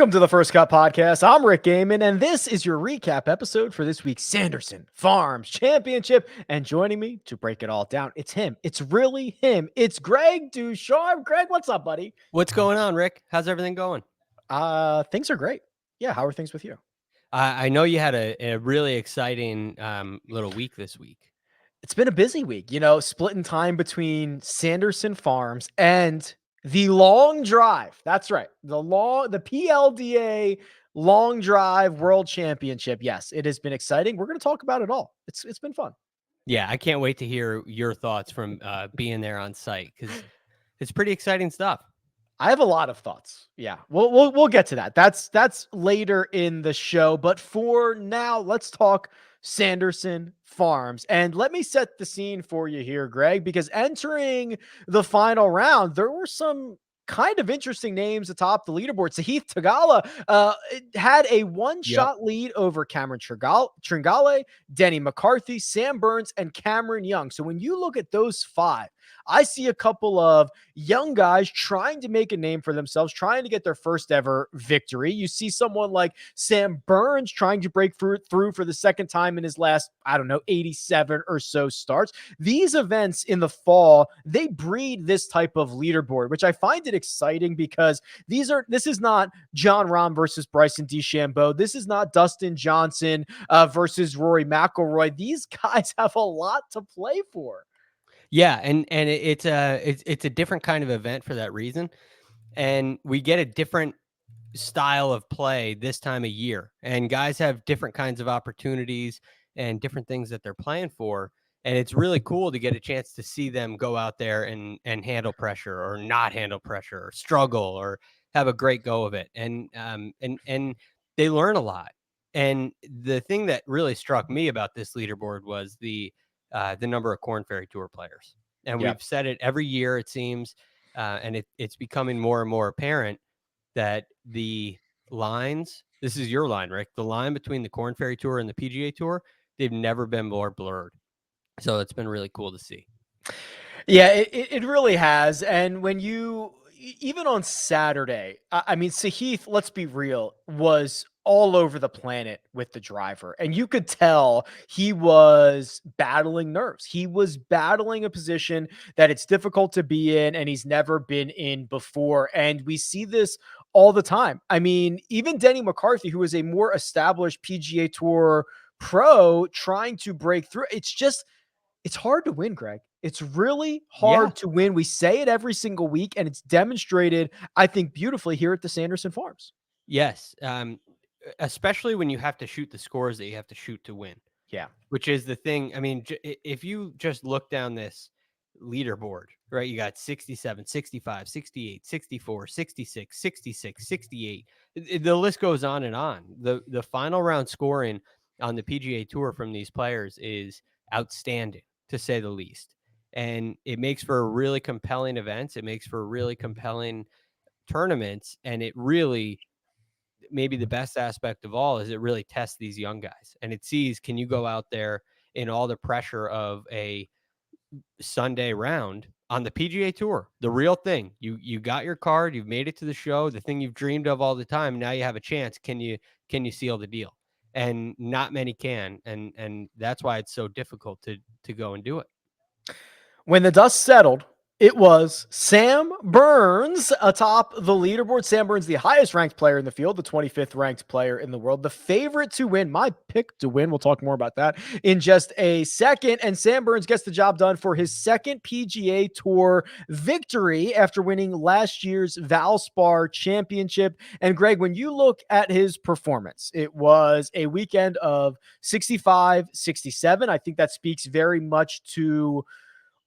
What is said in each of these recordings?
Welcome to the First Cut Podcast. I'm Rick Gehman, and this is your recap episode for this week's Sanderson Farms Championship. And joining me to break it all down, it's him. It's really him. It's Greg DuCharme. Greg, what's up, buddy? What's going on, Rick? How's everything going? Things are great. Yeah, how are things with you? I know you had a really exciting little week this week. It's been a busy week, splitting time between Sanderson Farms and the long drive. That's right. The PLDA long drive world championship. Yes, it has been exciting. We're going to talk about it all. It's been fun. Yeah, I can't wait to hear your thoughts from being there on site because it's pretty exciting stuff. I have a lot of thoughts. Yeah, we'll get to that. That's later in the show. But for now, let's talk Sanderson Farms. And let me set the scene for you here, Greg, because entering the final round, there were some kind of interesting names atop the leaderboard. Sahith Theegala had a one-shot lead over Cameron Tringale, Denny McCarthy, Sam Burns, and Cameron Young. So when you look at those five, I see a couple of young guys trying to make a name for themselves, trying to get their first ever victory. You see someone like Sam Burns trying to break through for the second time in his last, 87 or so starts. These events in the fall, they breed this type of leaderboard, which I find it exciting because this is not John Rahm versus Bryson DeChambeau. This is not Dustin Johnson versus Rory McIlroy. These guys have a lot to play for. Yeah, and it's a different kind of event for that reason, and we get a different style of play this time of year, and guys have different kinds of opportunities and different things that they're playing for, and it's really cool to get a chance to see them go out there and handle pressure or not handle pressure or struggle or have a great go of it, and they learn a lot. And the thing that really struck me about this leaderboard was the number of Korn Ferry Tour players. And we've said it every year, it seems, and it's becoming more and more apparent that the lines, this is your line, Rick, the line between the Korn Ferry Tour and the PGA Tour, they've never been more blurred. So it's been really cool to see. Yeah, it really has. And when you, even on Saturday, I mean, Sahith, let's be real, was all over the planet with the driver. And you could tell he was battling nerves. He was battling a position that it's difficult to be in and he's never been in before. And we see this all the time. I mean, even Denny McCarthy, who is a more established PGA Tour pro, trying to break through. It's hard to win, Greg. It's really hard to win. We say it every single week, and it's demonstrated, I think, beautifully here at the Sanderson Farms. Yes, especially when you have to shoot the scores that you have to shoot to win. Yeah. Which is the thing. I mean, if you just look down this leaderboard, right, you got 67, 65, 68, 64, 66, 66, 68. The list goes on and on. The final round scoring on the PGA Tour from these players is outstanding, to say the least. And it makes for really compelling events. It makes for really compelling tournaments. And it really, maybe the best aspect of all is it really tests these young guys. And it sees, can you go out there in all the pressure of a Sunday round on the PGA Tour, the real thing. You got your card, you've made it to the show, the thing you've dreamed of all the time. Now you have a chance. Can you seal the deal? And not many can, and that's why it's so difficult to go and do it. When the dust settled, it was Sam Burns atop the leaderboard. Sam Burns, the highest ranked player in the field, the 25th ranked player in the world, the favorite to win, my pick to win. We'll talk more about that in just a second. And Sam Burns gets the job done for his second PGA Tour victory after winning last year's Valspar Championship. And Greg, when you look at his performance, it was a weekend of 65, 67. I think that speaks very much to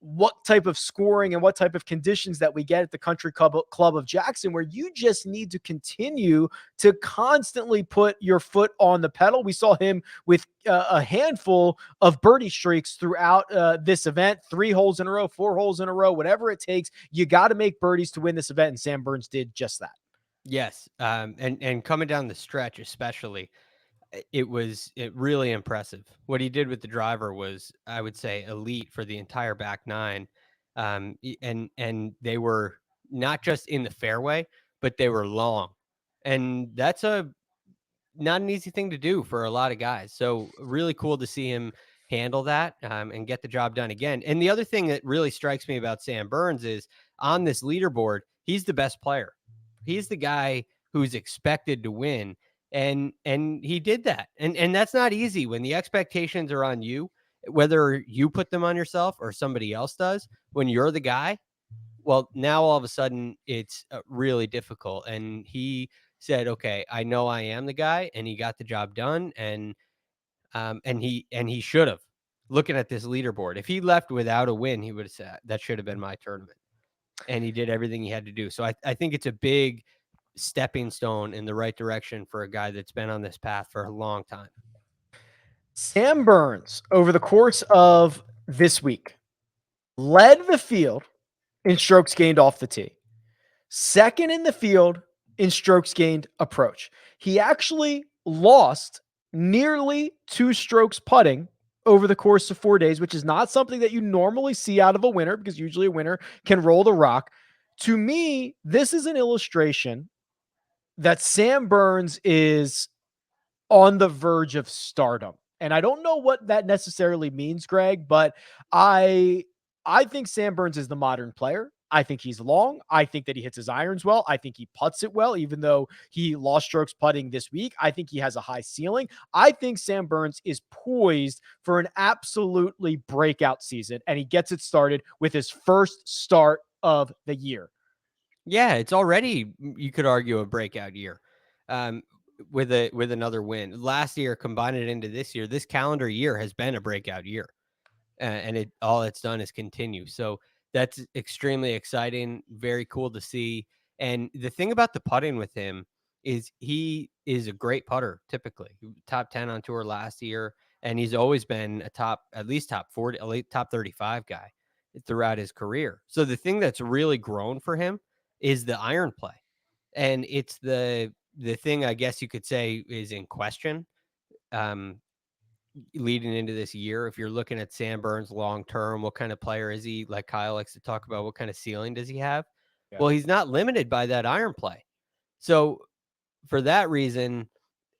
what type of scoring and what type of conditions that we get at the Country Club of Jackson, where you just need to continue to constantly put your foot on the pedal. We saw him with a handful of birdie streaks throughout this event, 3 holes in a row, 4 holes in a row, whatever it takes. You got to make birdies to win this event, and Sam Burns did just that. Yes, and coming down the stretch especially, it really impressive. What he did with the driver was, I would say, elite for the entire back nine. And they were not just in the fairway, but they were long. And that's not an easy thing to do for a lot of guys. So really cool to see him handle that and get the job done again. And the other thing that really strikes me about Sam Burns is on this leaderboard, he's the best player. He's the guy who's expected to win. And he did that. And that's not easy when the expectations are on you, whether you put them on yourself or somebody else does. When you're the guy, well, now all of a sudden it's really difficult. And he said, "Okay, I know I am the guy," and he got the job done. And he should have. Looking at this leaderboard, if he left without a win, he would have said that should have been my tournament. And he did everything he had to do. So I think it's a big stepping stone in the right direction for a guy that's been on this path for a long time. Sam Burns, over the course of this week, led the field in strokes gained off the tee, second in the field in strokes gained approach. He actually lost nearly 2 strokes putting over the course of 4 days, which is not something that you normally see out of a winner, because usually a winner can roll the rock. To me, this is an illustration that Sam Burns is on the verge of stardom. And I don't know what that necessarily means, Greg, but I I think Sam Burns is the modern player. I think he's long. I think that he hits his irons well. I think he putts it well, even though he lost strokes putting this week. I think he has a high ceiling. I think Sam Burns is poised for an absolutely breakout season, and he gets it started with his first start of the year. Yeah, it's already, you could argue, a breakout year. With another win. Last year, combine it into this year. This calendar year has been a breakout year, and it all it's done is continue. So that's extremely exciting. Very cool to see. And the thing about the putting with him is he is a great putter. Typically, top 10 on tour last year, and he's always been a at least top 40, a late top 35 guy throughout his career. So the thing that's really grown for him is the iron play, and it's the thing I guess you could say is in question um, leading into this year. If you're looking at Sam Burns long term, what kind of player is he? Like Kyle likes to talk about, what kind of ceiling does he have? Yeah. Well, he's not limited by that iron play. So for that reason,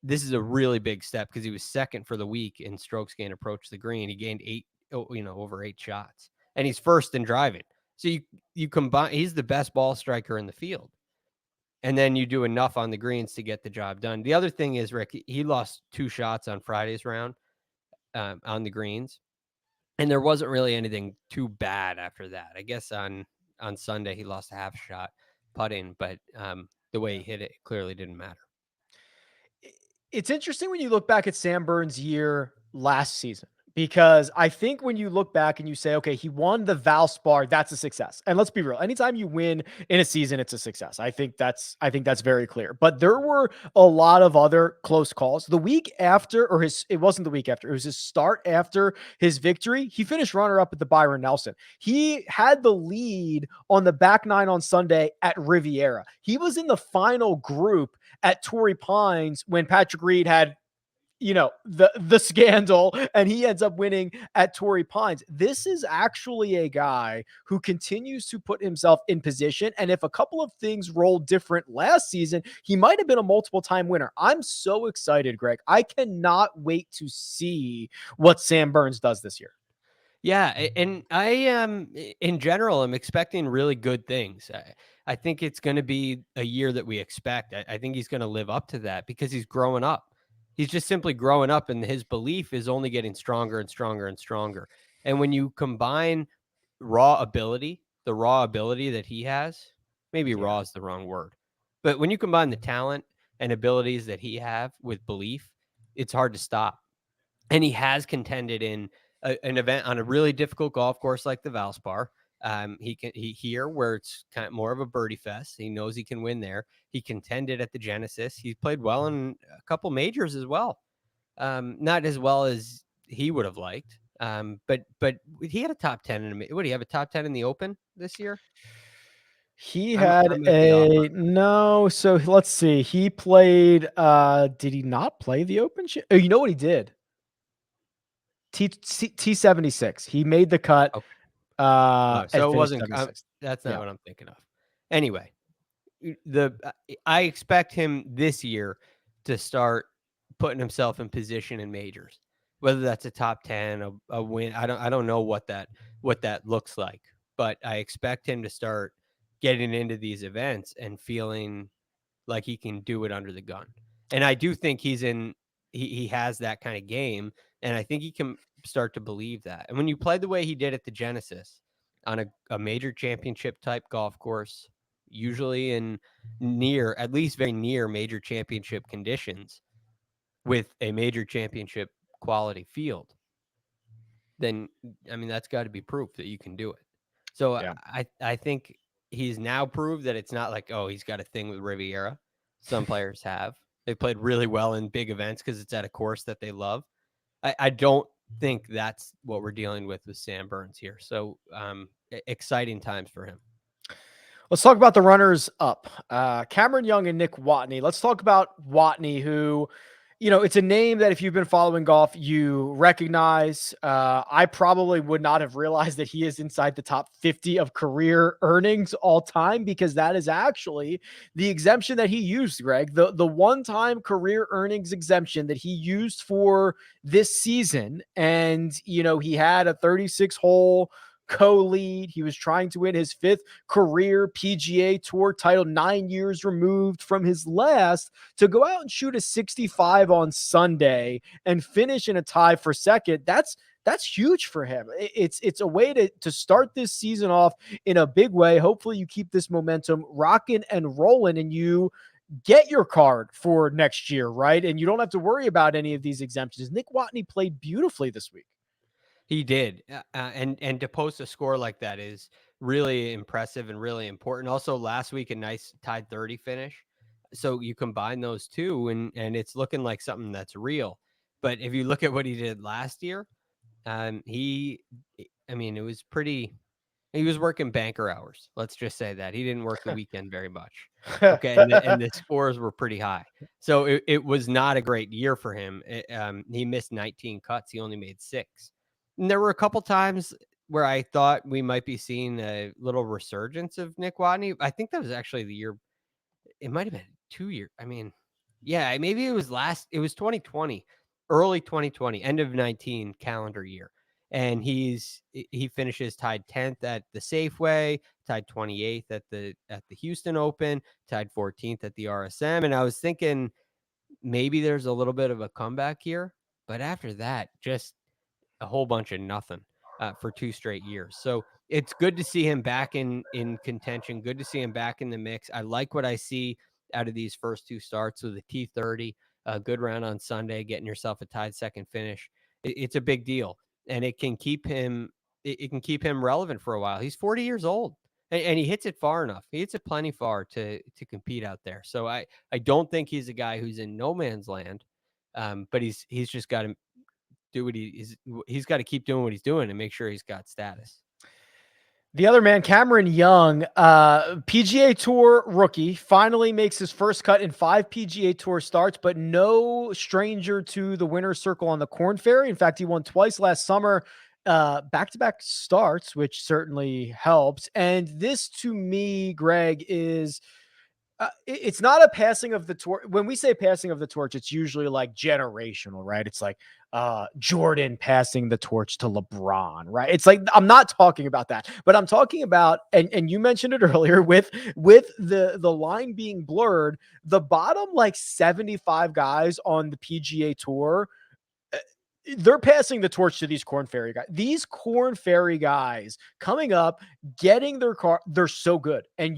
this is a really big step because he was second for the week in strokes gained approach the green. He gained over 8 shots, and he's first in driving. So you combine, he's the best ball striker in the field. And then you do enough on the greens to get the job done. The other thing is, Rick, he lost 2 shots on Friday's round on the greens, and there wasn't really anything too bad after that. I guess on Sunday he lost a half shot putting, but the way he hit it clearly didn't matter. It's interesting when you look back at Sam Burns' year last season, because I think when you look back and you say, okay, he won the Valspar, that's a success. And let's be real, anytime you win in a season, it's a success. I think that's very clear. But there were a lot of other close calls. The week after, or it wasn't the week after, it was his start after his victory. He finished runner-up at the Byron Nelson. He had the lead on the back nine on Sunday at Riviera. He was in the final group at Torrey Pines when Patrick Reed had, the scandal, and he ends up winning at Torrey Pines. This is actually a guy who continues to put himself in position, and if a couple of things rolled different last season, he might have been a multiple time winner. I'm so excited, Greg. I cannot wait to see what Sam Burns does this year. Yeah, and I in general, I'm expecting really good things. I think it's going to be a year that we expect. I think he's going to live up to that because he's growing up. He's just simply growing up, and his belief is only getting stronger and stronger and stronger. And when you combine the raw ability that he has, maybe Yeah. raw is the wrong word, but when you combine the talent and abilities that he have with belief, it's hard to stop. And he has contended in an event on a really difficult golf course like the Valspar. He here where it's kind of more of a birdie fest. He knows he can win there. He contended at the Genesis. He's played well in a couple majors as well. Not as well as he would have liked. But he had a top 10 in what do you have a top 10 in the Open this year? He I had might be off on. no, so let's see. He played did he not play the Open? Oh, you know what he did? T76. He made the cut Okay. and So it finished wasn't. 76. That's not Yeah. what I'm thinking of. Anyway, I expect him this year to start putting himself in position in majors, whether that's a top 10, a win. I don't know what that looks like, but I expect him to start getting into these events and feeling like he can do it under the gun. And I do think he has that kind of game, and I think he can start to believe that. And when you play the way he did at the Genesis on a major championship type golf course, usually in at least very near major championship conditions with a major championship quality field, then I mean that's got to be proof that you can do it. So Yeah. I think he's now proved that it's not like, oh, he's got a thing with Riviera. Some players have. They played really well in big events because it's at a course that they love. I don't think that's what we're dealing with Sam Burns here. So exciting times for him. Let's talk about the runners up. Cameron Young and Nick Watney. Let's talk about Watney, who, it's a name that if you've been following golf, you recognize. I probably would not have realized that he is inside the top 50 of career earnings all time, because that is actually the exemption that he used, Greg. The one-time career earnings exemption that he used for this season. And, he had a 36-hole co-lead. He was trying to win his 5th career PGA Tour title, 9 years removed from his last, to go out and shoot a 65 on Sunday and finish in a tie for second. That's huge for him. It's a way to start this season off in a big way. Hopefully you keep this momentum rocking and rolling, and you get your card for next year, right? And you don't have to worry about any of these exemptions. Nick Watney played beautifully this week. He did, and to post a score like that is really impressive and really important. Also, last week a nice tied 30 finish. So you combine those two, and it's looking like something that's real. But if you look at what he did last year, it was pretty. He was working banker hours. Let's just say that he didn't work the weekend very much. Okay, and the scores were pretty high. So it was not a great year for him. He missed 19 cuts. He only made 6. And there were a couple times where I thought we might be seeing a little resurgence of Nick Watney. I think that was actually the year. It might have been 2 years. I mean, yeah, maybe it was 2020, early 2020, end of 19 calendar year. And he finishes tied 10th at the Safeway, tied 28th at the Houston Open, tied 14th at the RSM. And I was thinking maybe there's a little bit of a comeback here, but after that, just a whole bunch of nothing for 2 straight years. So it's good to see him back in contention. Good to see him back in the mix. I like what I see out of these first 2 starts with the T30, a good round on Sunday, getting yourself a tied second finish. It's a big deal, and it can keep him. It can keep him relevant for a while. He's 40 years old, and he hits it far enough. He hits it plenty far to compete out there. So I don't think he's a guy who's in no man's land, but he's just got to do what he's got to keep doing what he's doing and make sure he's got status. The other man, Cameron Young, PGA Tour rookie, finally makes his first cut in 5 PGA Tour starts, but no stranger to the winner's circle on the Korn Ferry. In fact, he won twice last summer, back-to-back starts, which certainly helps. And this, to me, Greg, is it's not a passing of the torch. When we say passing of the torch, it's usually like generational, right? It's like Jordan passing the torch to LeBron, right? It's like, I'm not talking about that, but I'm talking about, and you mentioned it earlier, with the line being blurred, the bottom like 75 guys on the PGA Tour, they're passing the torch to these Korn Ferry guys. These Korn Ferry guys coming up, getting their car, they're so good. And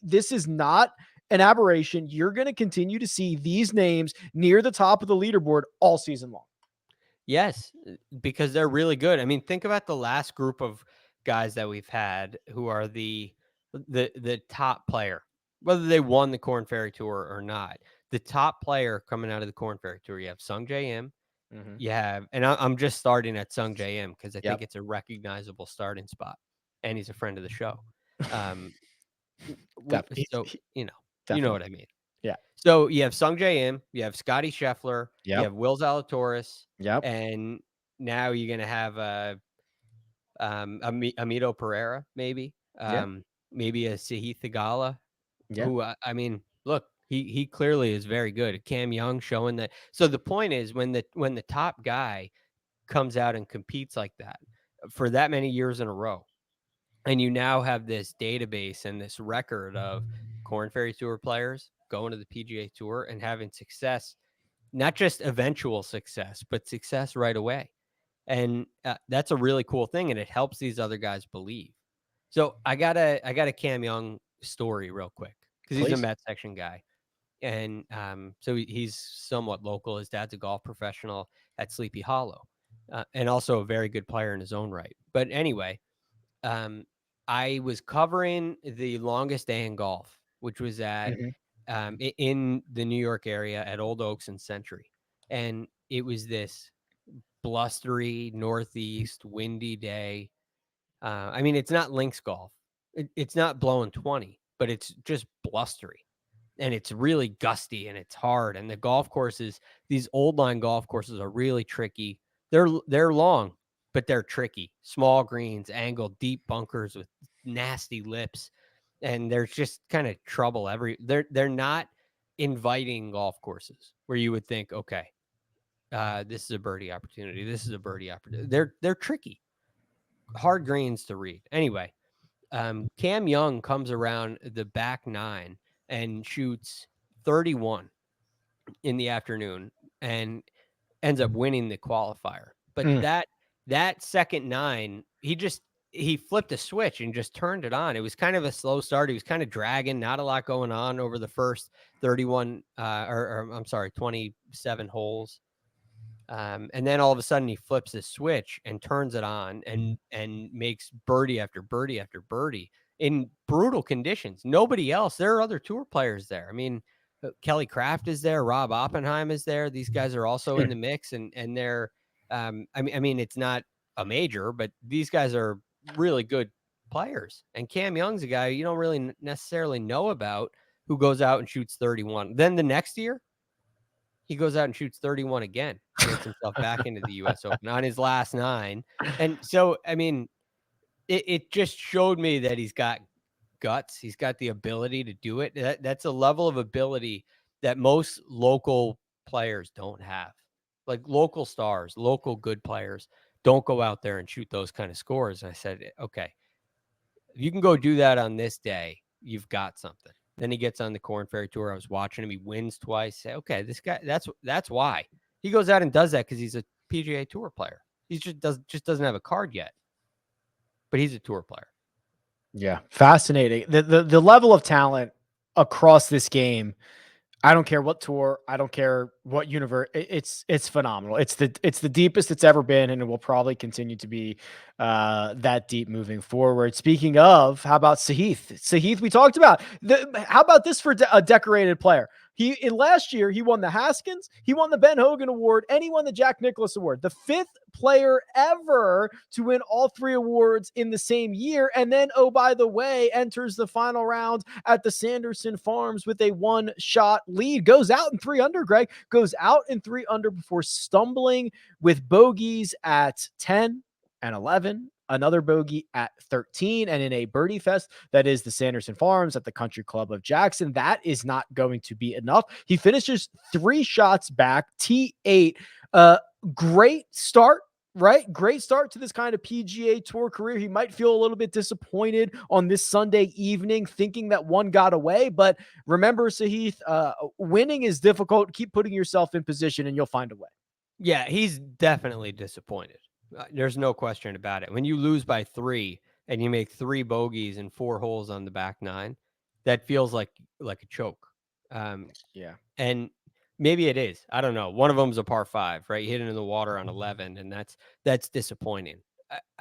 this is not an aberration. You're going to continue to see these names near the top of the leaderboard all season long. Yes, because they're really good. I mean, think about the last group of guys that we've had who are the top player, whether they won the Korn Ferry Tour or not. The top player coming out of the Korn Ferry Tour, you have Sung J M. Mm-hmm. You have, and I'm just starting at Sung J M because I think Yep. it's a recognizable starting spot, and he's a friend of the show. So you know what I mean. Yeah. So you have Sung J M, you have Scotty Scheffler, you Yep. have Will Zalatoris, Yep. and now you're gonna have Amito Pereira, maybe, Yeah. maybe a Sahith Theegala, Yeah. who I mean, look, he clearly is very good. Cam Young showing that. So the point is, when the top guy comes out and competes like that for that many years in a row, and you now have this database and this record of Corn Ferry Tour players going to the PGA Tour and having success, not just eventual success, but success right away. And that's a really cool thing, and it helps these other guys believe. So I got a Cam Young story real quick, because he's a Please. Met section guy, and so he's somewhat local. His dad's a golf professional at Sleepy Hollow, and also a very good player in his own right. But anyway, um, I was covering the longest day in golf, which was at Mhm. in the New York area at Old Oaks and Century, and it was this blustery northeast windy day. I mean, it's not links golf. It's not blowing 20, but it's just blustery, and it's really gusty and it's hard. And the golf courses, these old line golf courses, are really tricky. They're long, but they're tricky. Small greens, angled, deep bunkers with nasty lips, and there's just kind of trouble they're not inviting golf courses where you would think, okay, this is a birdie opportunity. This is a birdie opportunity. They're tricky, hard greens to read. Anyway, Cam Young comes around the back nine and shoots 31 in the afternoon and ends up winning the qualifier. But Mm. that second nine, he flipped a switch and just turned it on. It was kind of a slow start. He was kind of dragging, not a lot going on over the first 31 or I'm sorry, 27 holes. And then all of a sudden he flips the switch and turns it on and makes birdie after birdie after birdie in brutal conditions. Nobody else. There are other tour players there. I mean, Kelly Craft is there. Rob Oppenheim is there. These guys are also in the mix, and they're. I mean, it's not a major, but these guys are really good players. And Cam Young's a guy you don't really necessarily know about, who goes out and shoots 31. Then the next year, he goes out and shoots 31 again, gets himself back into the US Open on his last nine. And so, I mean, it just showed me that he's got guts. He's got the ability to do it. That's a level of ability that most local players don't have. Like local stars, local good players don't go out there and shoot those kind of scores. And I said, okay, if you can go do that on this day, you've got something. Then he gets on the Corn Ferry Tour. I was watching him. He wins twice. Say, okay, this guy, that's why. He goes out and does that because he's a PGA Tour player. He just doesn't have a card yet, but he's a tour player. Yeah, fascinating. The level of talent across this game, I don't care what tour, I don't care what universe. It's phenomenal. It's the deepest it's ever been, and it will probably continue to be that deep moving forward. Speaking of, how about Sahith? Sahith, we talked about. How about this for a decorated player? In last year, he won the Haskins, he won the Ben Hogan Award, and he won the Jack Nicklaus Award. The fifth player ever to win all three awards in the same year. And then, oh, by the way, enters the final round at the Sanderson Farms with a one-shot lead. Goes out in 3 under, Greg. Goes out in 3 under before stumbling with bogeys at 10 and 11, another bogey at 13, and in a birdie fest that is the Sanderson Farms at the Country Club of Jackson. That is not going to be enough. He finishes 3 shots back, T8. Great start, right? Great start to this kind of PGA Tour career. He might feel a little bit disappointed on this Sunday evening, thinking that one got away. But remember, Sahith, winning is difficult. Keep putting yourself in position and you'll find a way. Yeah, he's definitely disappointed. There's no question about it. When you lose by 3 and you make 3 bogeys and 4 holes on the back nine, that feels like a choke. Yeah. And maybe it is. I don't know. One of them's a par 5, right? You hit it in the water on 11, and that's disappointing.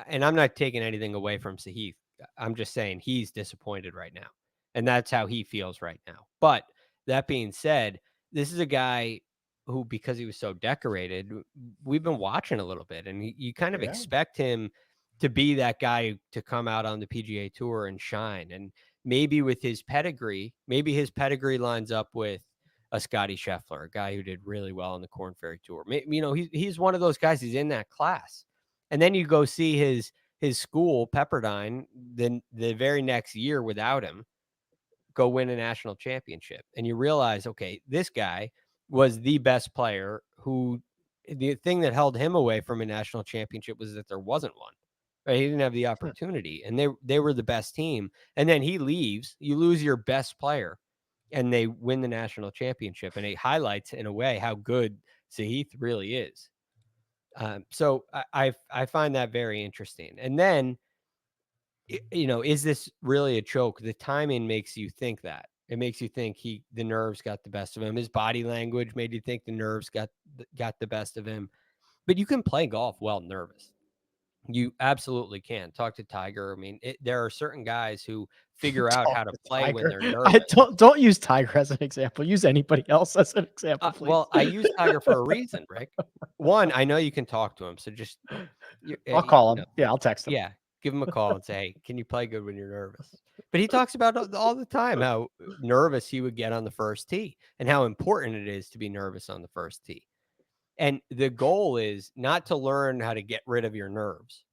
And I'm not taking anything away from Sahith. I'm just saying he's disappointed right now, and that's how he feels right now. But that being said, this is a guy who, because he was so decorated, we've been watching a little bit, and you kind of Yeah. expect him to be that guy to come out on the PGA Tour and shine. And maybe with his pedigree, lines up with a Scotty Scheffler, a guy who did really well on the Corn Ferry Tour. You know, he's one of those guys. He's in that class. And then you go see his school, Pepperdine, then the very next year without him, go win a national championship. And you realize, okay, this guy was the best player who the thing that held him away from a national championship was that there wasn't one. Right? He didn't have the opportunity, and they were the best team. And then he leaves, you lose your best player, and they win the national championship. And it highlights in a way how good Sahith really is. So I find that very interesting. And then, is this really a choke? The timing makes you think that. It makes you think the nerves got the best of him. His body language made you think the nerves got the best of him. But you can play golf while nervous. You absolutely can. Talk to Tiger. I mean, there are certain guys who figure out how to play when they're I nervous. don't use Tiger as an example. Use anybody else as an example, please. Well, I use Tiger for a reason, Rick. One, I know you can talk to him, so just I'll call him. Yeah, I'll text him. Yeah, give him a call and say, "Hey, can you play good when you're nervous?" But he talks about all the time how nervous he would get on the first tee and how important it is to be nervous on the first tee. And the goal is not to learn how to get rid of your nerves.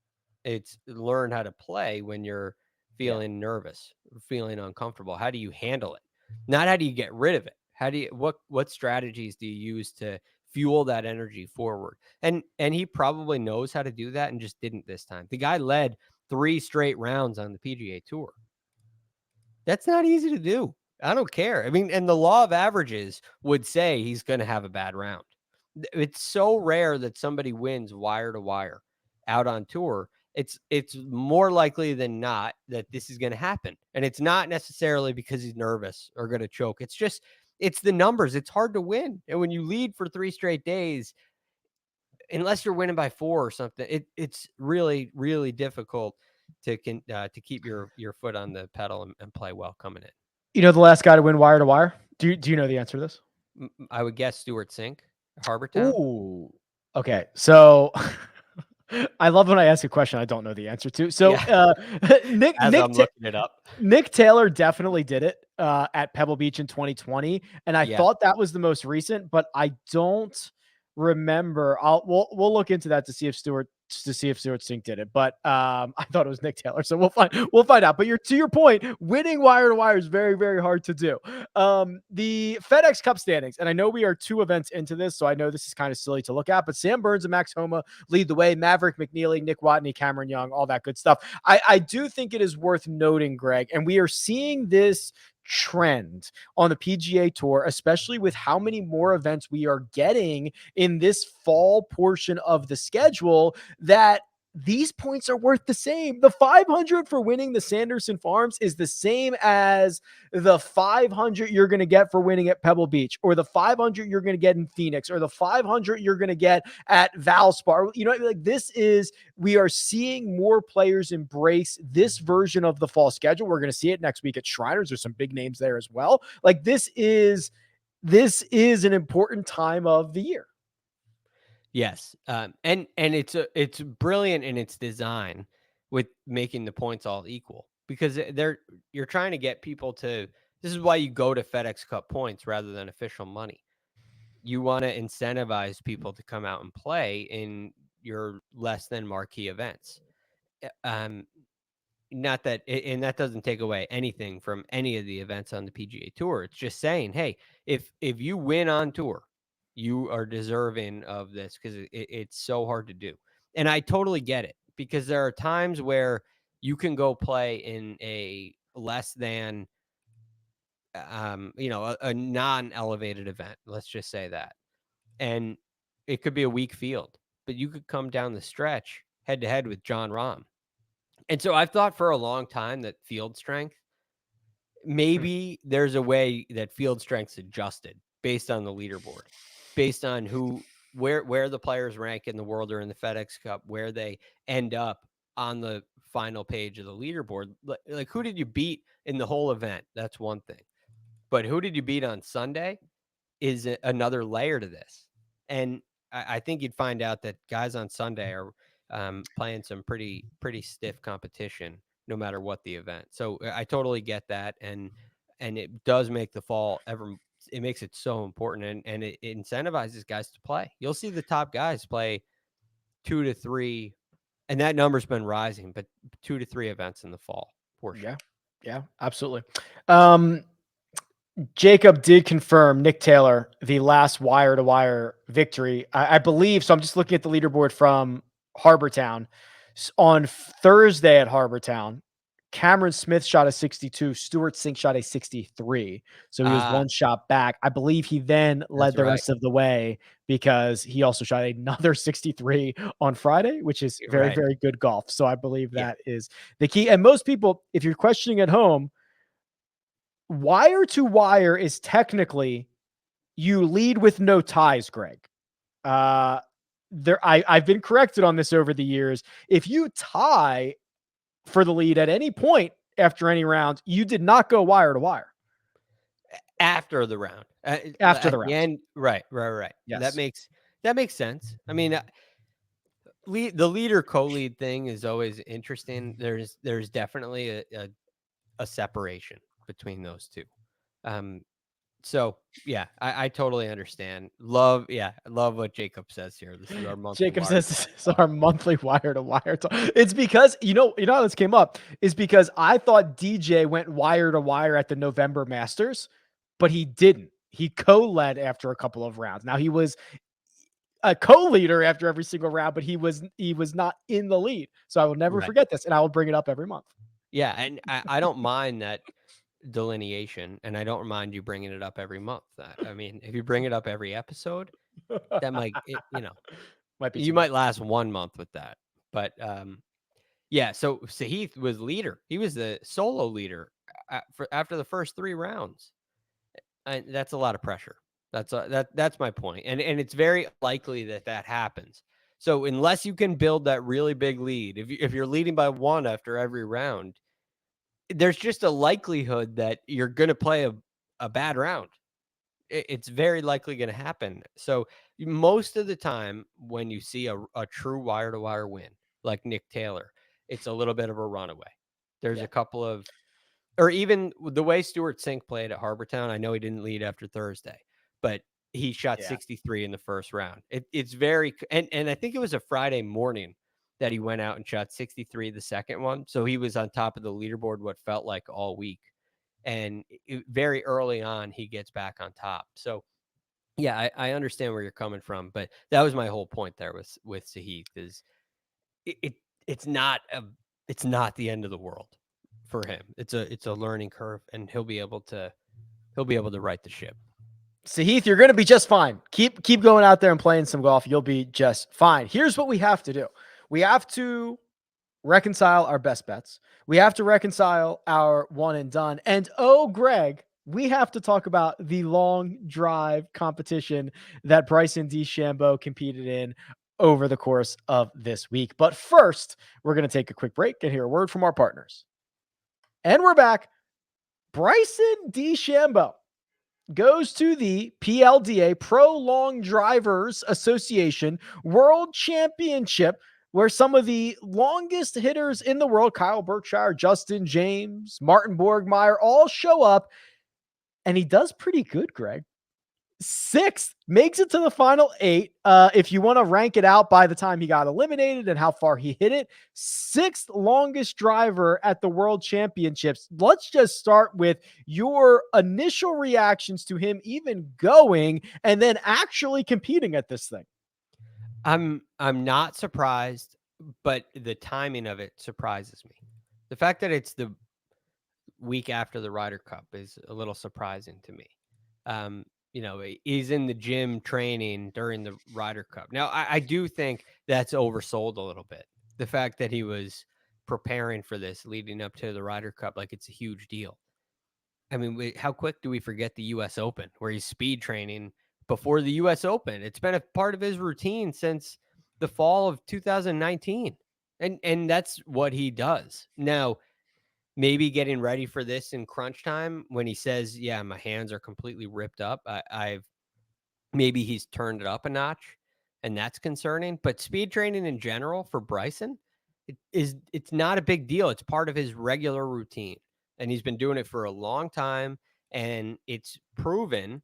It's learn how to play when you're feeling nervous, feeling uncomfortable. How do you handle it? Not how do you get rid of it? How do you what strategies do you use to fuel that energy forward? And he probably knows how to do that and just didn't this time. The guy led 3 straight rounds on the PGA Tour. That's not easy to do. I don't care. I mean, and the law of averages would say he's going to have a bad round. It's so rare that somebody wins wire to wire out on tour. It's more likely than not that this is going to happen. And it's not necessarily because he's nervous or going to choke. It's the numbers. It's hard to win. And when you lead for 3 straight days, unless you're winning by 4 or something, it's really, really difficult to keep your foot on the pedal and play well coming in. You know the last guy to win wire to wire? Do you know the answer to this? I would guess Stewart Sink, Harbor Town. Ooh. Okay. So I love when I ask a question I don't know the answer to. So I'm looking it up. Nick Taylor definitely did it at Pebble Beach in 2020, and I thought that was the most recent, but I don't remember. We'll look into that to see if Stewart Sink did it, but I thought it was Nick Taylor, so we'll find out. But to your point, winning wire to wire is very, very hard to do. The FedEx Cup standings, and I know we are 2 events into this, so I know this is kind of silly to look at, but Sam Burns and Max Homa lead the way. Maverick McNeely, Nick Watney, Cameron Young, all that good stuff. I do think it is worth noting, Greg, and we are seeing this trend on the PGA Tour, especially with how many more events we are getting in this fall portion of the schedule, that these points are worth the same. The 500 for winning the Sanderson Farms is the same as the 500 you're going to get for winning at Pebble Beach, or the 500 you're going to get in Phoenix, or the 500 you're going to get at Valspar. You know, like we are seeing more players embrace this version of the fall schedule. We're going to see it next week at Shriners. There's some big names there as well. Like this is an important time of the year. Yes. And it's brilliant in its design with making the points all equal, because you're trying to get people to, this is why you go to FedEx Cup points rather than official money. You want to incentivize people to come out and play in your less than marquee events. Not that, and that doesn't take away anything from any of the events on the PGA Tour. It's just saying, hey, if you win on tour, you are deserving of this, because it's so hard to do. And I totally get it, because there are times where you can go play in a less than, a non-elevated event. Let's just say that. And it could be a weak field, but you could come down the stretch head to head with Jon Rahm. And so I've thought for a long time that field strength, maybe there's a way that field strength's adjusted based on the leaderboard, based on where the players rank in the world or in the FedEx Cup, where they end up on the final page of the leaderboard. Like, who did you beat in the whole event? That's one thing. But who did you beat on Sunday is another layer to this. And I think you'd find out that guys on Sunday are playing some pretty stiff competition, no matter what the event. So I totally get that, and it does make the fall it makes it so important, and it incentivizes guys to play. You'll see the top guys play 2 to 3, and that number's been rising, but 2 to 3 events in the fall for sure. Yeah, absolutely. Jacob did confirm Nick Taylor, the last wire to wire victory. I believe so. I'm just looking at the leaderboard from Harbortown. On Thursday at Harbortown, Cameron Smith shot a 62. Stuart Sink shot a 63. So he was Ah, one shot back. I believe he then led that's the right. rest of the way because he also shot another 63 on Friday, which is very, Right. very good golf. So I believe Yeah. that is the key. And most people, if you're questioning at home, wire to wire is technically you lead with no ties, Greg. Uh, I've been corrected on this over the years. If you tie for the lead at any point after any round, you did not go wire to wire After the round, after at the the round. end, right. Yes. That makes sense. I mean, the leader co-lead thing is always interesting. There's definitely a separation between those two. Um, so yeah, I totally understand. I love what Jacob says here. This is our monthly Jacob wire says to wire this is talk. our monthly wire to wire talk. It's because you know how this came up is because I thought DJ went wire to wire at the November Masters, but he didn't. He co-led after a couple of rounds. Now he was a co-leader after every single round, but he was not in the lead. So I will never Right. forget this, and I will bring it up every month. Yeah, and I don't mind that delineation, and I don't mind you bringing it up every month. I mean, if you bring it up every episode, that Might be you too might much. last 1 month with that. But yeah, so Sahith was leader. He was the solo leader after the first 3 rounds. And that's a lot of pressure. That's my point. And it's very likely that that happens. So unless you can build that really big lead, if you're leading by 1 after every round, there's just a likelihood that you're going to play a bad round. It's very likely going to happen. So most of the time when you see a true wire to wire win, like Nick Taylor, it's a little bit of a runaway. There's Yeah. a couple of, or even the way Stuart Sink played at Harbortown. I know he didn't lead after Thursday, but he shot Yeah. 63 in the first round. It's very, and I think it was a Friday morning that he went out and shot 63 the second one. So he was on top of the leaderboard what felt like all week. And very early on, he gets back on top. So yeah, I understand where you're coming from, but that was my whole point there with Sahith is it, it it's not it's not the end of the world for him. It's a learning curve, and he'll be able to right the ship. Sahith, you're going to be just fine. Keep going out there and playing some golf. You'll be just fine. Here's what we have to do. We have to reconcile our best bets. We have to reconcile our one and done. And oh, Greg, we have to talk about the long drive competition that Bryson DeChambeau competed in over the course of this week. But first, we're going to take a quick break and hear a word from our partners. And we're back. Bryson DeChambeau goes to the PLDA Pro Long Drivers Association World Championship, where some of the longest hitters in the world, Kyle Berkshire, Justin James, Martin Borgmeyer, all show up. And he does pretty good, Greg. Sixth, makes it to the final 8. If you want to rank it out by the time he got eliminated and how far he hit it, sixth longest driver at the World Championships. Let's just start with your initial reactions to him even going and then actually competing at this thing. I'm not surprised, but the timing of it surprises me. The fact that it's the week after the Ryder Cup is a little surprising to me. He's in the gym training during the Ryder Cup. Now, I do think that's oversold a little bit. The fact that he was preparing for this leading up to the Ryder Cup, like it's a huge deal. I mean, how quick do we forget the U.S. Open, where he's speed training before the U.S. Open? It's been a part of his routine since the fall of 2019, and that's what he does now. Maybe getting ready for this in crunch time when he says, "Yeah, my hands are completely ripped up." I've maybe he's turned it up a notch, and that's concerning. But speed training in general for Bryson, it's not a big deal. It's part of his regular routine, and he's been doing it for a long time, and it's proven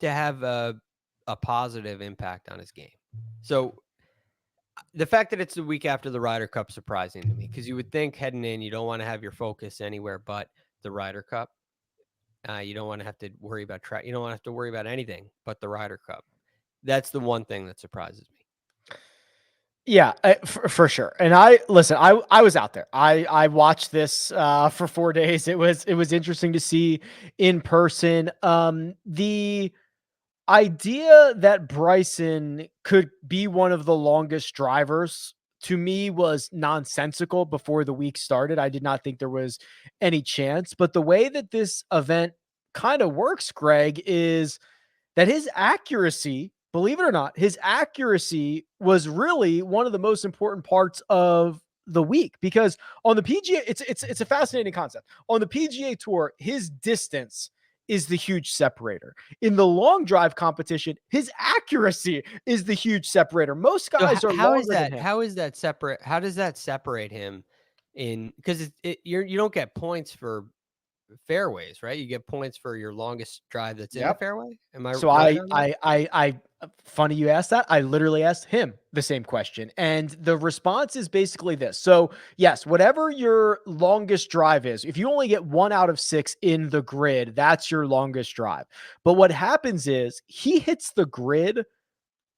to have a positive impact on his game. So the fact that it's the week after the Ryder Cup surprising to me because you would think heading in you don't want to have your focus anywhere but the Ryder Cup. You don't want to have to worry about track. You don't want to have to worry about anything but the Ryder Cup. That's the one thing that surprises me. Yeah, for sure. And I was out there. I watched this for 4 days. It was interesting to see in person. The idea that Bryson could be one of the longest drivers to me was nonsensical before the week started. I did not think there was any chance, but the way that this event kind of works, Greg, is that his accuracy, believe it or not, his accuracy was really one of the most important parts of the week, because on the PGA, it's a fascinating concept. On the PGA Tour, his distance is the huge separator. In the long drive competition, his accuracy is the huge separator. Most So guys are how is longer than that? him. How is that separate? How does that separate him? Because you don't get points for fairways, right? You get points for your longest drive that's in the Yep. fairway. Am I So right on that? funny you asked that. I literally asked him the same question, and the response is basically this. So yes, whatever your longest drive is, if you only get 1 out of 6 in the grid, that's your longest drive. But what happens is he hits the grid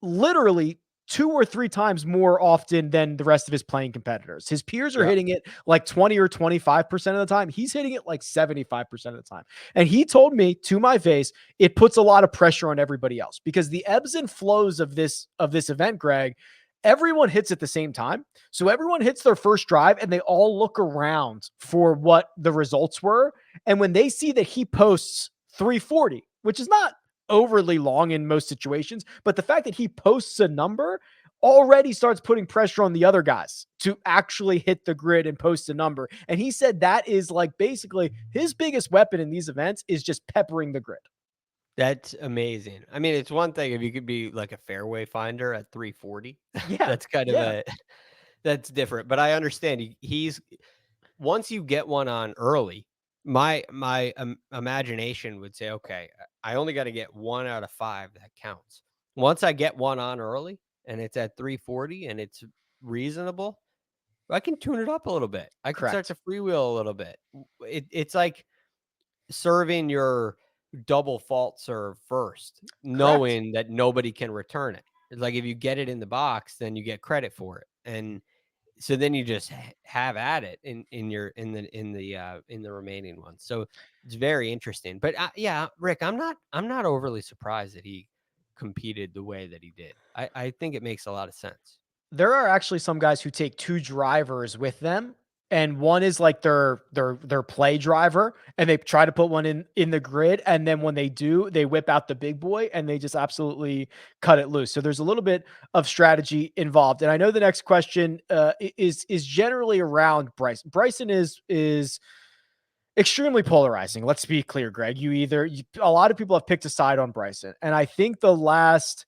literally 2 or 3 times more often than the rest of his playing competitors. His peers are Yeah. hitting it like 20 or 25% of the time. He's hitting it like 75% of the time. And he told me to my face, it puts a lot of pressure on everybody else, because the ebbs and flows of this event, Greg, everyone hits at the same time. So everyone hits their first drive and they all look around for what the results were. And when they see that he posts 340, which is not overly long in most situations, but the fact that he posts a number already starts putting pressure on the other guys to actually hit the grid and post a number. And he said that is like basically his biggest weapon in these events is just peppering the grid. That's amazing. I mean, it's one thing if you could be like a fairway finder at 340. Yeah. That's kind of Yeah. a that's different. But I understand he's once you get one on early, my imagination would say, okay, I only got to get 1 out of 5 that counts. Once I get one on early and it's at 340 and it's reasonable, I can tune it up a little bit. I can start Correct. to freewheel a little bit. It's like serving your double fault serve first, Correct. knowing that nobody can return it. It's like if you get it in the box, then you get credit for it. And so then you just have at it in the remaining ones. So it's very interesting. But yeah, Rick, I'm not overly surprised that he competed the way that he did. I think it makes a lot of sense. There are actually some guys who take 2 drivers with them, and one is like their play driver, and they try to put one in the grid, and then when they do, they whip out the big boy and they just absolutely cut it loose. So there's a little bit of strategy involved. And I know the next question is generally around Bryson. Bryson is extremely polarizing. Let's be clear, Greg. A lot of people have picked a side on Bryson, and I think the last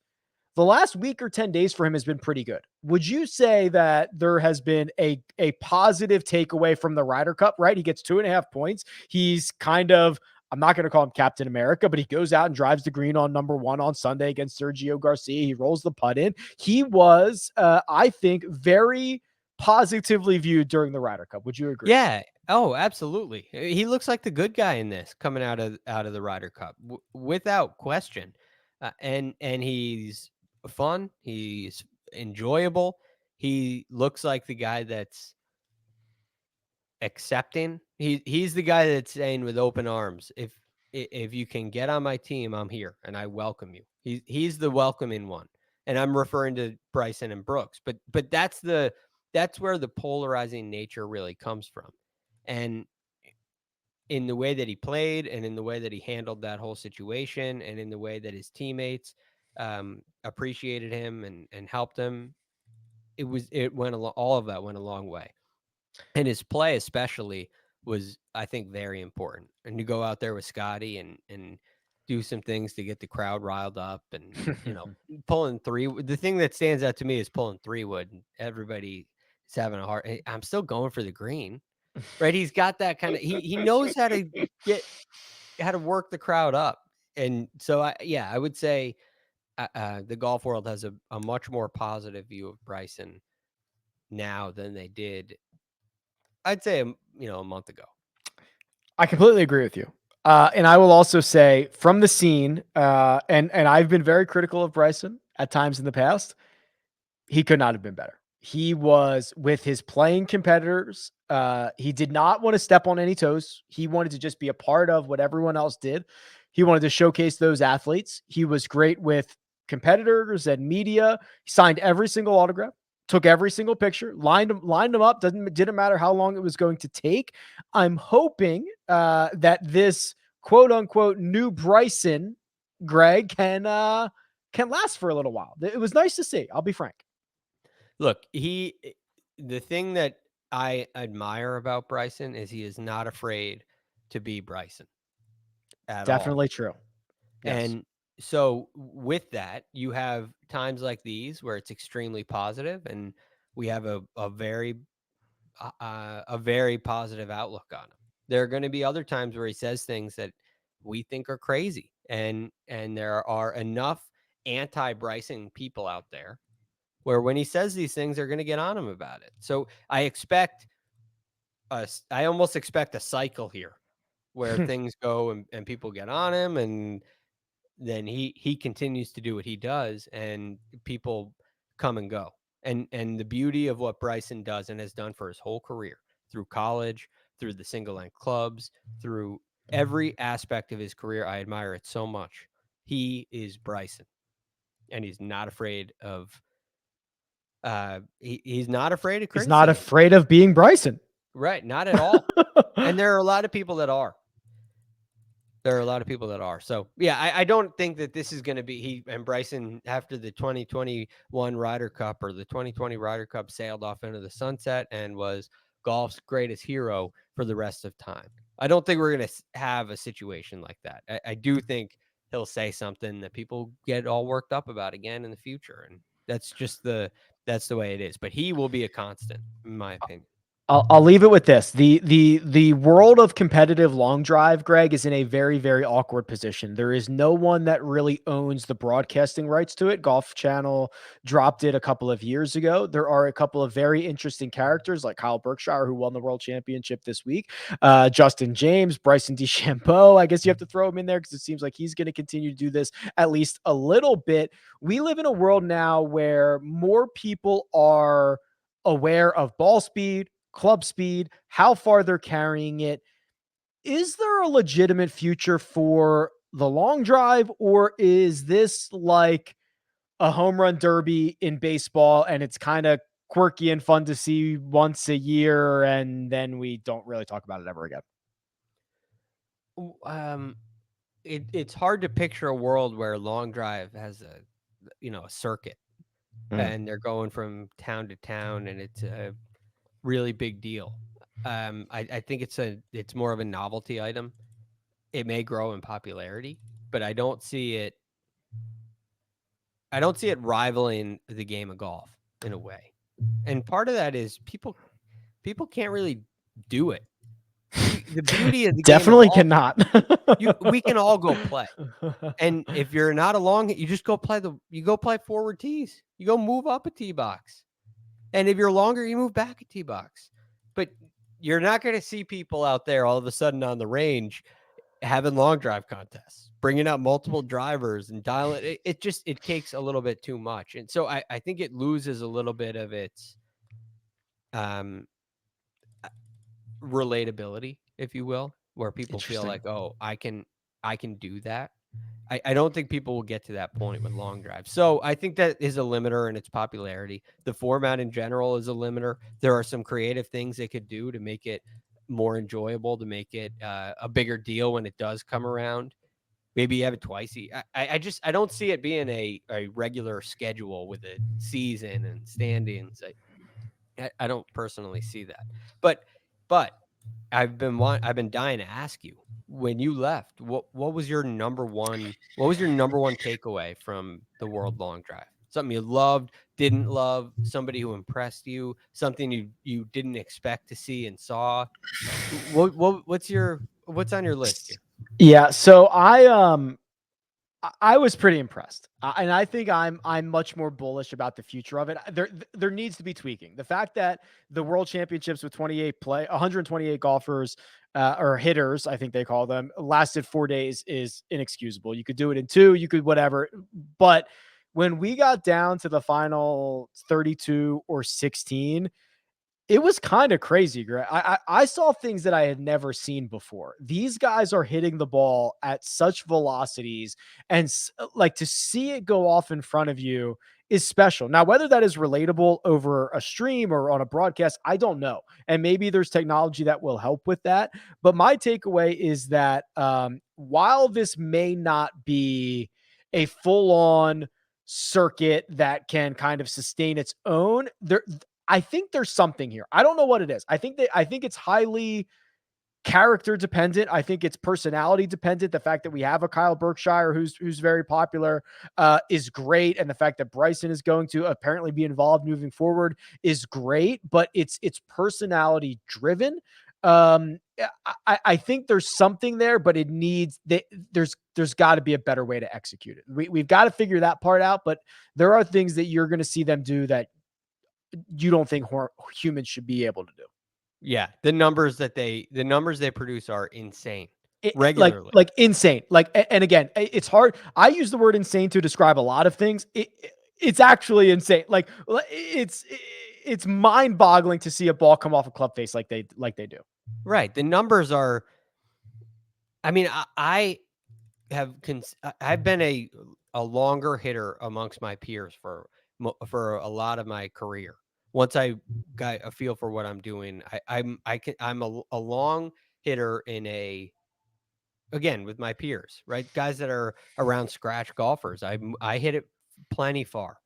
week or 10 days for him has been pretty good. Would you say that there has been a positive takeaway from the Ryder Cup, right? He gets 2.5 points. He's kind of, I'm not going to call him Captain America, but he goes out and drives the green on number 1 on Sunday against Sergio Garcia. He rolls the putt in. He was, I think, very positively viewed during the Ryder Cup. Would you agree? Yeah. Oh, absolutely. He looks like the good guy in this coming out of the Ryder Cup, without question. And he's fun. He's enjoyable. He looks like the guy that's accepting. He's the guy that's saying with open arms, if you can get on my team, I'm here and I welcome you. He's the welcoming one. And I'm referring to Bryson and Brooks, but that's where the polarizing nature really comes from. And in the way that he played and in the way that he handled that whole situation and in the way that his teammates appreciated him and helped him, all of that went a long way. And his play especially was, I think, very important. And you go out there with Scotty and do some things to get the crowd riled up and, pulling three. The thing that stands out to me is pulling 3-wood. Everybody is having a hard, I'm still going for the green, right? He's got that kind of, he knows how to work the crowd up. And so I would say the golf world has a much more positive view of Bryson now than they did, I'd say, a month ago. I completely agree with you. And I will also say from the scene, and I've been very critical of Bryson at times in the past. He could not have been better. He was with his playing competitors. He did not want to step on any toes. He wanted to just be a part of what everyone else did. He wanted to showcase those athletes. He was great with competitors and media. He signed every single autograph, took every single picture, lined them up. Didn't matter how long it was going to take. I'm hoping that this quote unquote new Bryson, Greg, can last for a little while. It was nice to see. I'll be frank. Look, the thing that I admire about Bryson is he is not afraid to be Bryson at all. Definitely true. Yes. And so with that, you have times like these where it's extremely positive, and we have a very positive outlook on him. There are going to be other times where he says things that we think are crazy, and there are enough anti-Bryson people out there where when he says these things, they're going to get on him about it. So I almost expect a cycle here where things go and people get on him, and then he continues to do what he does, and people come and go. And the beauty of what Bryson does and has done for his whole career, through college, through the single length clubs, through every aspect of his career, I admire it so much. He is Bryson, and he's not afraid of he's not afraid of He's not criticism. afraid of being Bryson. Right, not at all. And there are a lot of people that are. So, yeah, I don't think that this is going to be he and Bryson after the 2021 Ryder Cup or the 2020 Ryder Cup sailed off into the sunset and was golf's greatest hero for the rest of time. I don't think we're going to have a situation like that. I do think he'll say something that people get all worked up about again in the future. And that's just that's the way it is. But he will be a constant, in my opinion. I'll leave it with this. The world of competitive long drive, Greg, is in a very, very awkward position. There is no one that really owns the broadcasting rights to it. Golf Channel dropped it a couple of years ago. There are a couple of very interesting characters like Kyle Berkshire, who won the World Championship this week, Justin James, Bryson DeChambeau. I guess you have to throw him in there because it seems like he's going to continue to do this at least a little bit. We live in a world now where more people are aware of ball speed, club speed, how far they're carrying it. Is there a legitimate future for the long drive, or is this like a home run derby in baseball and it's kind of quirky and fun to see once a year and then we don't really talk about it ever again? It's hard to picture a world where long drive has a circuit and they're going from town to town and it's a really big deal. I think it's more of a novelty item. It may grow in popularity, but I don't see it rivaling the game of golf in a way. And part of that is people can't really do it. The beauty of the definitely game of golf, cannot. we can all go play. And if you're not along, you just go play forward tees. You go move up a tee box. And if you're longer, you move back a tee box. But you're not going to see people out there all of a sudden on the range having long drive contests, bringing out multiple drivers and dialing it. It takes a little bit too much. And so I think it loses a little bit of its relatability, if you will, where people feel like, oh, I can do that. I don't think people will get to that point with long drives. So I think that is a limiter in its popularity. The format in general is a limiter. There are some creative things they could do to make it more enjoyable, to make it a bigger deal when it does come around. Maybe you have it twice. I don't see it being a regular schedule with a season and standings. I don't personally see that. But I've been dying to ask you, when you left, what was your number one takeaway from the World Long Drive? Something you loved, didn't love, somebody who impressed you, something you didn't expect to see and saw. What's on your list here? Yeah, so I was pretty impressed, and I think I'm much more bullish about the future of it. There needs to be tweaking. The fact that the World Championships with 128 golfers or hitters, I think they call them, lasted 4 days is inexcusable. You could do it in 2, you could whatever. But when we got down to the final 32 or 16, it was kind of crazy, Greg. I saw things that I had never seen before. These guys are hitting the ball at such velocities, and like to see it go off in front of you is special. Now, whether that is relatable over a stream or on a broadcast, I don't know. And maybe there's technology that will help with that. But my takeaway is that while this may not be a full on circuit that can kind of sustain its own, I think there's something here. I don't know what it is. I think it's highly character dependent. I think it's personality dependent. The fact that we have a Kyle Berkshire who's very popular is great, and the fact that Bryson is going to apparently be involved moving forward is great. But it's personality driven. I think there's something there, but it needs there's got to be a better way to execute it. We've got to figure that part out. But there are things that you're going to see them do that you don't think humans should be able to do. Yeah, the numbers they produce are insane. Regularly. Like insane. Like, and again, it's hard. I use the word insane to describe a lot of things. It's actually insane. Like it's mind-boggling to see a ball come off a club face like they do. Right. The numbers are. I mean, I've been a longer hitter amongst my peers for a lot of my career. Once I got a feel for what I'm doing, I'm a long hitter again with my peers, right? Guys that are around scratch golfers. I hit it plenty far,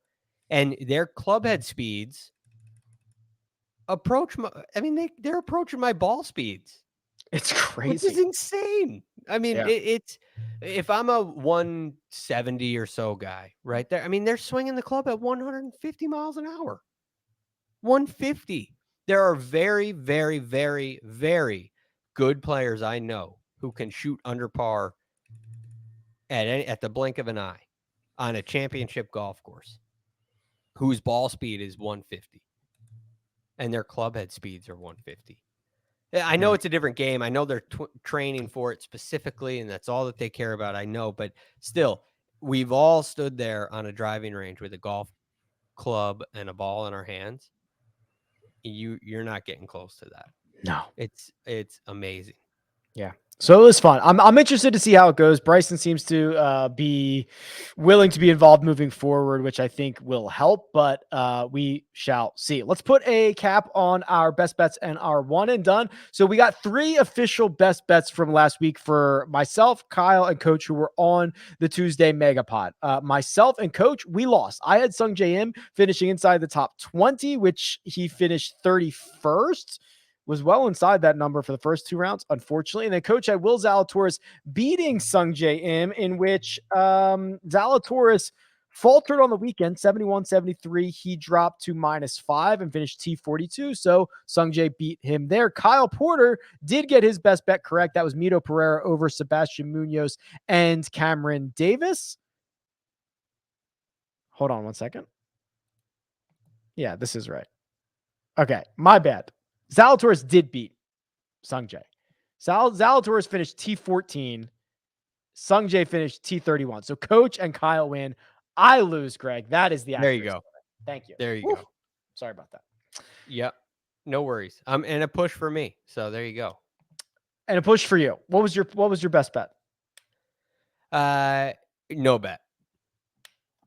and their club head speeds approach they're approaching my ball speeds. It's crazy. Which is insane. I mean, yeah. it's if I'm a 170 or so guy right there, I mean, they're swinging the club at 150 miles an hour. 150. There are very, very, very, very good players I know who can shoot under par at the blink of an eye on a championship golf course, whose ball speed is 150, and their club head speeds are 150. I know it's a different game. I know they're training for it specifically, and that's all that they care about. I know, but still, we've all stood there on a driving range with a golf club and a ball in our hands. You're not getting close to that. No, it's amazing. Yeah. So it was fun. I'm interested to see how it goes. Bryson seems to be willing to be involved moving forward, which I think will help, but we shall see. Let's put a cap on our best bets and our one and done. So we got 3 official best bets from last week for myself, Kyle, and Coach, who were on the Tuesday Megapod. Myself and Coach, we lost. I had Sung Jae Im finishing inside the top 20, which he finished 31st. Was well inside that number for the first 2 rounds, unfortunately. And then Coach had Will Zalatoris beating Sung Jae Im, in which Zalatoris faltered on the weekend, 71-73. He dropped to -5 and finished T42. So Sung Jae beat him there. Kyle Porter did get his best bet correct. That was Mito Pereira over Sebastian Munoz and Cameron Davis. Hold on one second. Yeah, this is right. Okay, my bad. Zalatoris did beat Sung Jae. Zalatoris finished T14. Sung Jae finished T31. So Coach and Kyle win. I lose, Greg. That is the There you go. Thank you. There you go. Sorry about that. Yep. No worries. And a push for me. So there you go. And a push for you. What was your best bet? No bet.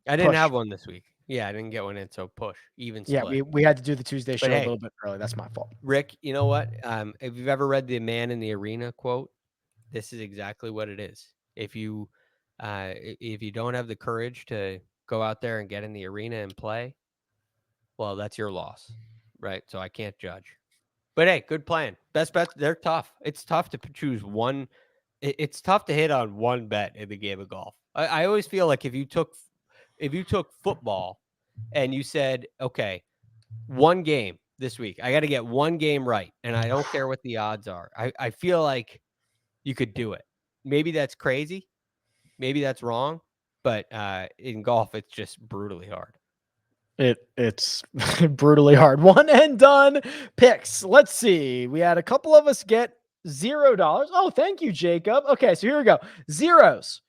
I didn't Push. have one this week. Yeah, I didn't get one in, so push. Even split. Yeah, we had to do the Tuesday show hey, a little bit early. That's my fault. Rick, you know what? If you've ever read the Man in the Arena quote, this is exactly what it is. If you don't have the courage to go out there and get in the arena and play, well, that's your loss, right? So I can't judge. But hey, good plan. Best bets, they're tough. It's tough to choose one. It's tough to hit on one bet in the game of golf. I always feel like if you took football and you said, okay, one game this week, I got to get one game right, and I don't care what the odds are. I feel like you could do it. Maybe that's crazy. Maybe that's wrong. But in golf, it's just brutally hard. It's brutally hard. One and done picks. Let's see. We had a couple of us get $0. Oh, thank you, Jacob. Okay, so here we go. Zeros.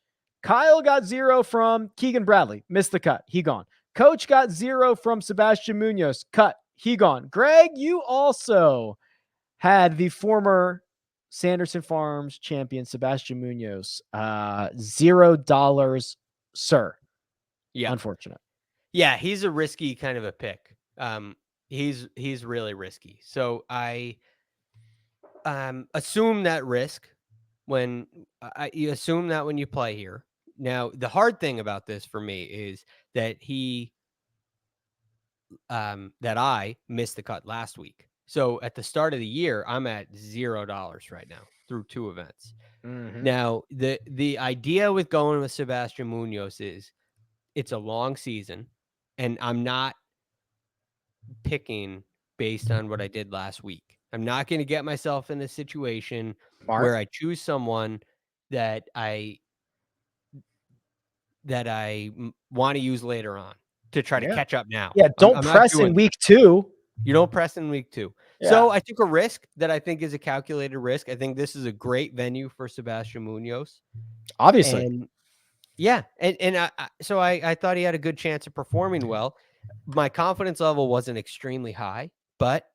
Kyle got 0 from Keegan Bradley. Missed the cut. He gone. Coach got 0 from Sebastian Munoz. Cut. He gone. Greg, you also had the former Sanderson Farms champion, Sebastian Munoz. $0, sir. Yeah. Unfortunate. Yeah, he's a risky kind of a pick. He's really risky. So I assume that risk when you assume that when you play here. Now, the hard thing about this for me is that that I missed the cut last week. So at the start of the year, I'm at $0 right now through 2 events. Mm-hmm. Now, the idea with going with Sebastian Munoz is it's a long season, and I'm not picking based on what I did last week. I'm not going to get myself in a situation where I choose someone that I want to use later on to try to catch up now. Yeah, don't I'm press in week 2. You don't press in week 2. Yeah. So I took a risk that I think is a calculated risk. I think this is a great venue for Sebastian Munoz. Obviously. And yeah. And so I thought he had a good chance of performing well. My confidence level wasn't extremely high, but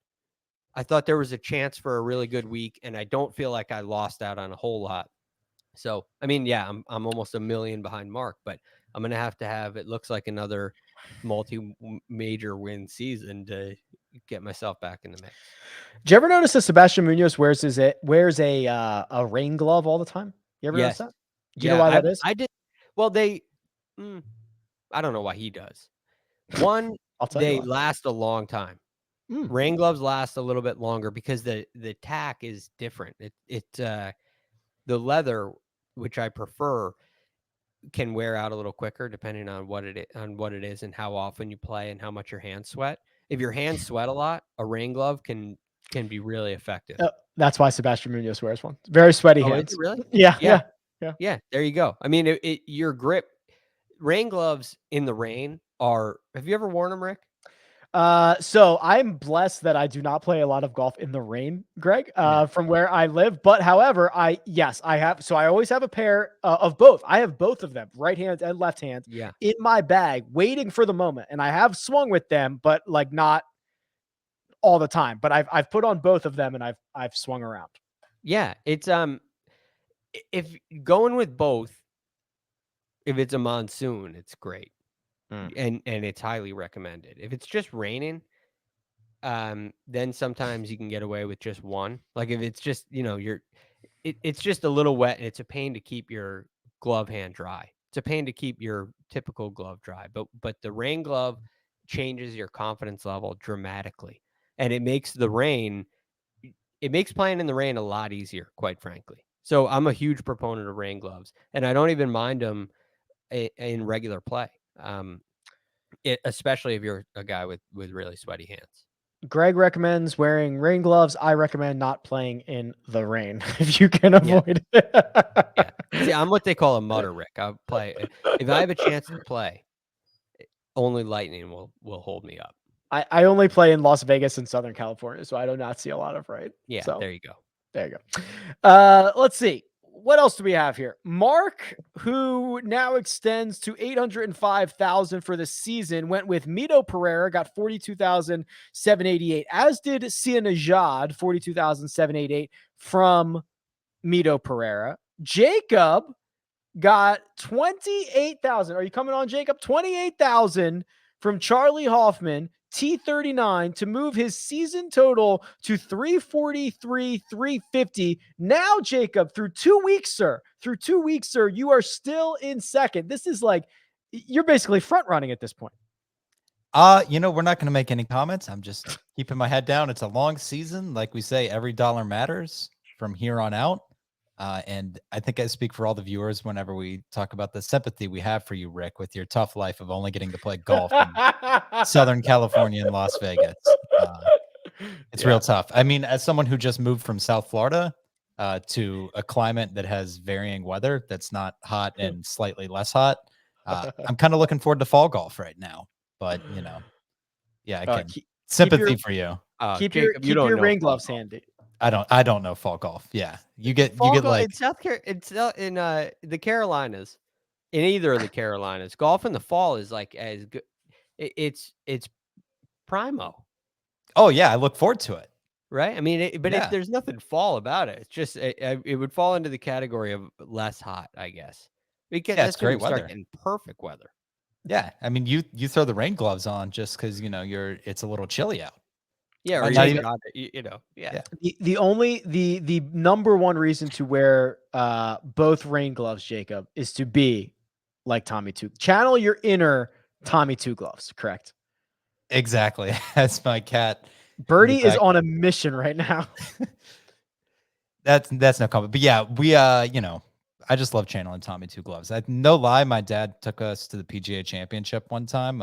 I thought there was a chance for a really good week, and I don't feel like I lost out on a whole lot. So, I mean, yeah, I'm almost $1 million behind Mark, but I'm going to have, it looks like another major win season to get myself back in the mix. Did you ever notice that Sebastian Munoz wears a rain glove all the time? You ever notice that? Do you know why that is? I did. Well, I don't know why he does. One, they last a long time. Rain gloves last a little bit longer because the tack is different. The leather, which I prefer, can wear out a little quicker depending on what it is and how often you play and how much your hands sweat. If your hands sweat a lot, a rain glove can be really effective. That's why Sebastian Munoz wears one. Very sweaty hands. Is it really? Yeah. There you go. I mean, your grip, rain gloves in the rain are. Have you ever worn them, Rick? So I'm blessed that I do not play a lot of golf in the rain, Greg, from where I live. But however, I have, so I always have a pair of both. I have both of them, right hand and left hand, in my bag, waiting for the moment. And I have swung with them, but like not all the time. But I've put on both of them and I've swung around. Yeah, it's if going with both, if it's a monsoon, it's great. And it's highly recommended. If it's just raining, then sometimes you can get away with just one. Like if it's just, it's just a little wet and it's a pain to keep your glove hand dry. It's a pain to keep your typical glove dry. But the rain glove changes your confidence level dramatically. And it makes playing in the rain a lot easier, quite frankly. So I'm a huge proponent of rain gloves, and I don't even mind them in regular play. Especially if you're a guy with really sweaty hands. Greg recommends wearing rain gloves. I recommend not playing in the rain if you can avoid it. See, I'm what they call a mutter, Rick. I'll play if I have a chance to play. Only lightning will hold me up. I only play in Las Vegas and Southern California, so I do not see a lot of rain. Yeah, so, there you go. There you go. Let's see. What else do we have here? Mark, who now extends to 805,000 for the season, went with Mito Pereira, got 42,788, as did Sia Najad, 42,788 from Mito Pereira. Jacob got 28,000. Are you coming on, Jacob? 28,000 from Charlie Hoffman, T39, to move his season total to 343,350. Now, Jacob, through 2 weeks, sir, you are still in second. This is like, you're basically front running at this point. We're not going to make any comments. I'm just keeping my head down. It's a long season. Like we say, every dollar matters from here on out. And I think I speak for all the viewers whenever we talk about the sympathy we have for you, Rick, with your tough life of only getting to play golf in Southern California and Las Vegas. It's real tough. I mean, as someone who just moved from South Florida to a climate that has varying weather, that's not hot and slightly less hot, I'm kind of looking forward to fall golf right now. But, again, sympathy for you. Keep your rain gloves handy. I don't know fall golf. Yeah. You get Fall golf like in in the Carolinas, in either of the Carolinas, golf in the fall is like as good. It's primo, oh yeah, I look forward to it. right? I mean, Yeah. there's nothing fall about it. It's just it would fall into the category of less hot, I guess. Because Yeah, it's that's when great we start weather. getting perfect weather. Yeah. I mean, you throw the rain gloves on just because it's a little chilly out. Yeah, or Might you not take even- it off, yeah. Yeah. The number one reason to wear both rain gloves, Jacob, is to be like Tommy Two. Channel your inner Tommy Two Gloves, correct? Exactly. That's my cat. Birdie is back- on a mission right now. That's no comment. But yeah, we I just love channeling Tommy Two Gloves. No lie, my dad took us to the PGA Championship one time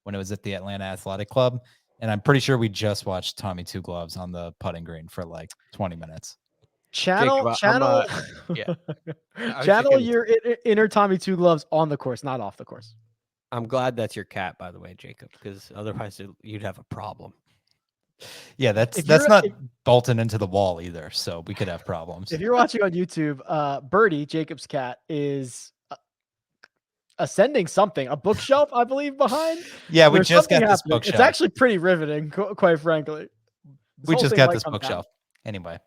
when it was at the Atlanta Athletic Club, and I'm pretty sure we just watched Tommy Two Gloves on the putting green for like 20 minutes. Channel, Jacob, yeah. channel your inner Tommy Two Gloves on the course, not off the course. I'm glad that's your cat, by the way, Jacob, because otherwise you'd have a problem. Yeah, If that's you're- not if- bolting into the wall either, so we could have problems. If you're watching on YouTube, Birdie, Jacob's cat, is ascending something, a bookshelf, I believe, behind. Yeah, we There's just got something this happening. bookshelf. It's actually pretty riveting, quite frankly. We whole just thing got might this come down. bookshelf. Anyway.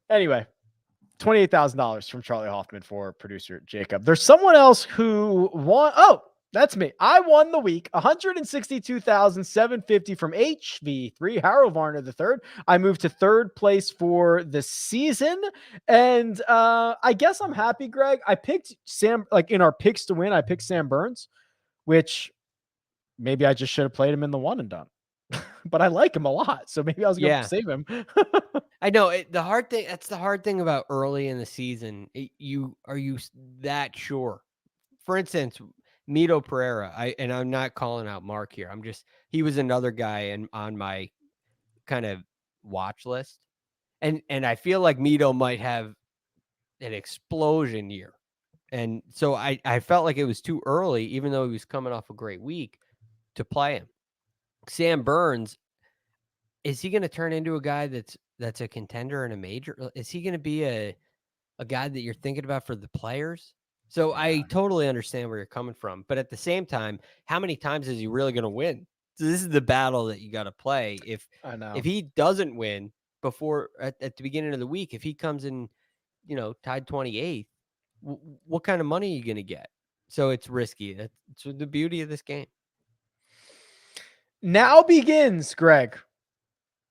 Anyway, $28,000 from Charlie Hoffman for producer Jacob. There's someone else who won. Oh, that's me. I won the week. $162,750 from HV3 Harold Varner III. I moved to third place for the season, and I guess I'm happy, Greg. I picked Sam, like in our picks to win. I picked Sam Burns, which maybe I just should have played him in the one and done. But I like him a lot, so maybe I was going to save him. I know the hard thing. That's the hard thing about early in the season. Are you that sure? For instance, Mito Pereira. I'm not calling out Mark here. He was another guy on my kind of watch list, and I feel like Mito might have an explosion year, and so I felt like it was too early, even though he was coming off a great week, to play him. Sam Burns, is he going to turn into a guy that's a contender in a major? Is he going to be a guy that you're thinking about for the players? So I totally understand where you're coming from, but at the same time, how many times is he really going to win? So this is the battle that you got to play. If he doesn't win before at the beginning of the week, if he comes in, tied 28th, what kind of money are you going to get? So it's risky. That's the beauty of this game. Now begins, Greg,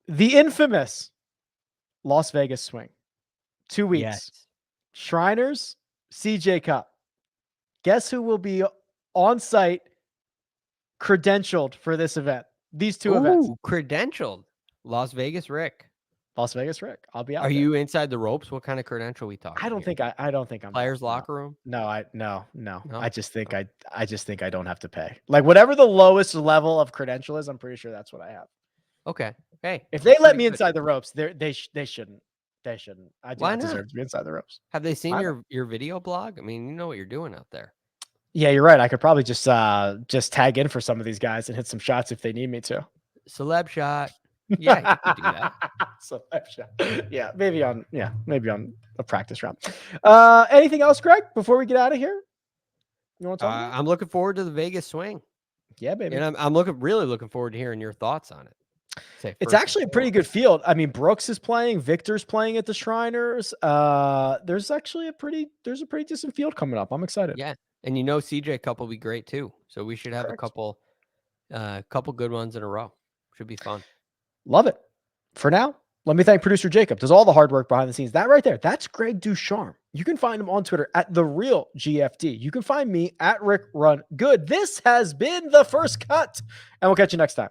the infamous Las Vegas swing. 2 weeks. Yes. Shriners, CJ Cup. Guess who will be on site, credentialed for this event? These two events. Credentialed. Las Vegas Rick. Las Vegas Rick. I'll be out. Are there. you inside the ropes? What kind of credential we talking? I don't think I'm players no. locker room. No. No? I just think I don't have to pay. Like whatever the lowest level of credential is, I'm pretty sure that's what I have. Okay. Hey, If they let pretty me good. inside the ropes, they shouldn't. They shouldn't. I do Why not not? deserve to be inside the ropes. Have they seen I your video blog? I mean, you know what you're doing out there. Yeah, you're right. I could probably just tag in for some of these guys and hit some shots if they need me to. Celeb shot. Yeah, you could do that. Celeb shot. Yeah, maybe on a practice round. Anything else, Greg, before we get out of here? You want to talk about? I'm looking forward to the Vegas swing. Yeah, baby. And I'm really looking forward to hearing your thoughts on it. It's actually a pretty good field. I mean, Brooks is playing, Victor's playing at the Shriners. There's actually a pretty decent field coming up. I'm excited. Yeah. And CJ Cup will be great too. So we should have a couple good ones in a row. Should be fun. Love it. For now, let me thank producer Jacob. Does all the hard work behind the scenes. That right there, that's Greg DuCharme. You can find him on Twitter at @TheRealGFD. You can find me at Rick Run Good. This has been The First Cut, and we'll catch you next time.